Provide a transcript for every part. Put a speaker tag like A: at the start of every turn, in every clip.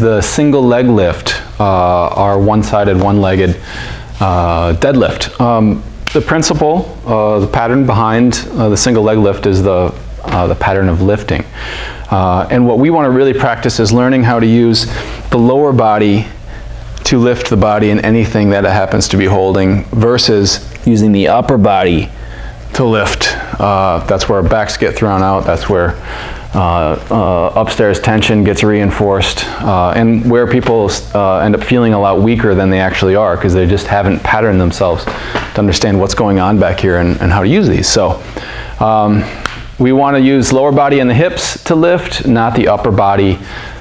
A: the single leg lift, our one-sided, one-legged deadlift. The principle, the pattern behind the single leg lift is the pattern of lifting. And what we want to really practice is learning how to use the lower body to lift the body in anything that it happens to be holding versus using the upper body to lift. That's where our backs get thrown out. That's where upstairs tension gets reinforced, and where people end up feeling a lot weaker than they actually are because they just haven't patterned themselves to understand what's going on back here and how to use these. So we want to use lower body and the hips to lift, not the upper body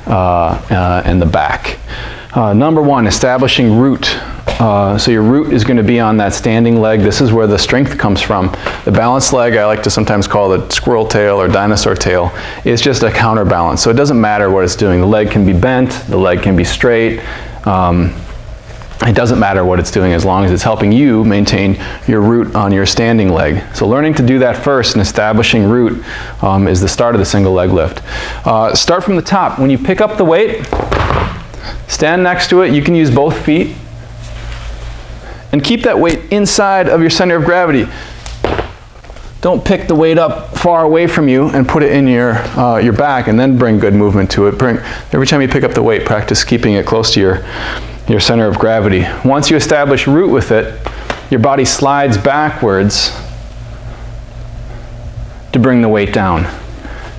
A: and the back. Number one, establishing root. So your root is going to be on that standing leg. This is where the strength comes from. The balanced leg, I like to sometimes call the squirrel tail or dinosaur tail, is just a counterbalance. So it doesn't matter what it's doing. The leg can be bent, the leg can be straight. It doesn't matter what it's doing as long as it's helping you maintain your root on your standing leg. So learning to do that first and establishing root is the start of the single leg lift. Start from the top. When you pick up the weight, stand next to it. You can use both feet. And keep that weight inside of your center of gravity. Don't pick the weight up far away from you and put it in your back and then bring good movement to it. Every time you pick up the weight, practice keeping it close to your center of gravity. Once you establish root with it, your body slides backwards to bring the weight down.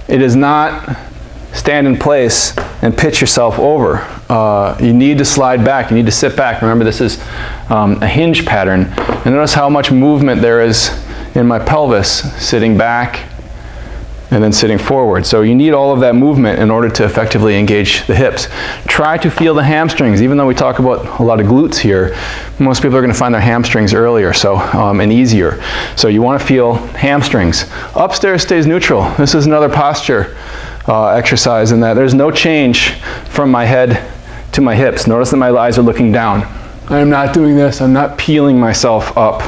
A: It is not stand in place and pitch yourself over. You need to slide back. You need to sit back. Remember, this is a hinge pattern. And notice how much movement there is in my pelvis, sitting back and then sitting forward. So you need all of that movement in order to effectively engage the hips. Try to feel the hamstrings. Even though we talk about a lot of glutes here, most people are going to find their hamstrings earlier and easier. So you want to feel hamstrings. Upstairs stays neutral. This is another posture exercise in that there's no change from my head to my hips. Notice that my eyes are looking down. I am not doing this. I'm not peeling myself up.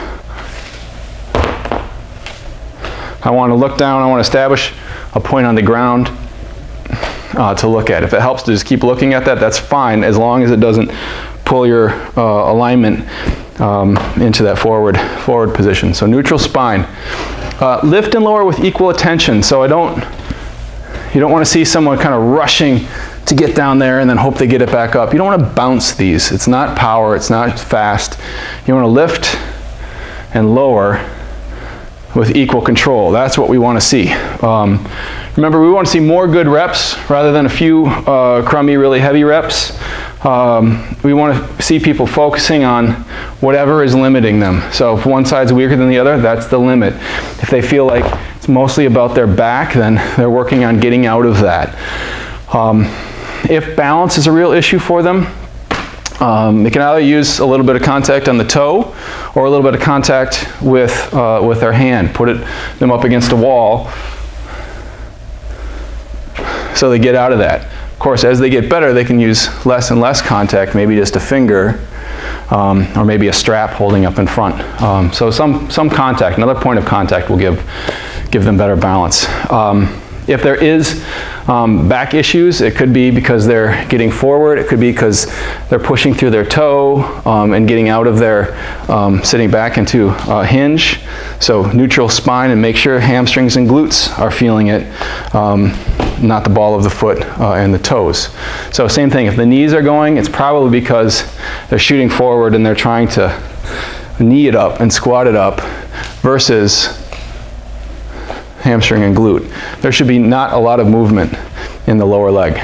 A: I want to look down. I want to establish a point on the ground to look at. If it helps to just keep looking at that, that's fine, as long as it doesn't pull your alignment into that forward position. So neutral spine. Lift and lower with equal attention. So you don't want to see someone kind of rushing to get down there and then hope they get it back up. You don't want to bounce these. It's not power, it's not fast. You want to lift and lower with equal control. That's what we want to see. Remember, we want to see more good reps rather than a few crummy, really heavy reps. We want to see people focusing on whatever is limiting them. So if one side's weaker than the other, that's the limit. If they feel like it's mostly about their back, then they're working on getting out of that. If balance is a real issue for them, they can either use a little bit of contact on the toe or a little bit of contact with their hand. Put them up against a wall so they get out of that. Of course, as they get better, they can use less and less contact, maybe just a finger or maybe a strap holding up in front. So some contact, another point of contact will give them better balance. If there is back issues, it could be because they're getting forward. It could be because they're pushing through their toe and getting out of their sitting back into a hinge. So neutral spine, and make sure hamstrings and glutes are feeling it, not the ball of the foot and the toes. So same thing, if the knees are going, it's probably because they're shooting forward and they're trying to knee it up and squat it up versus hamstring and glute. There should be not a lot of movement in the lower leg.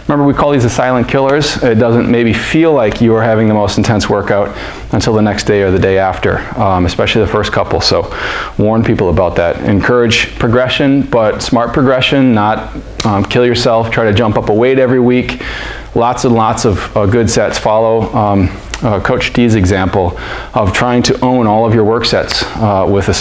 A: Remember, we call these the silent killers. It doesn't maybe feel like you are having the most intense workout until the next day or the day after, especially the first couple. So warn people about that. Encourage progression, but smart progression, not kill yourself. Try to jump up a weight every week. Lots and lots of good sets. Follow Coach D's example of trying to own all of your work sets with a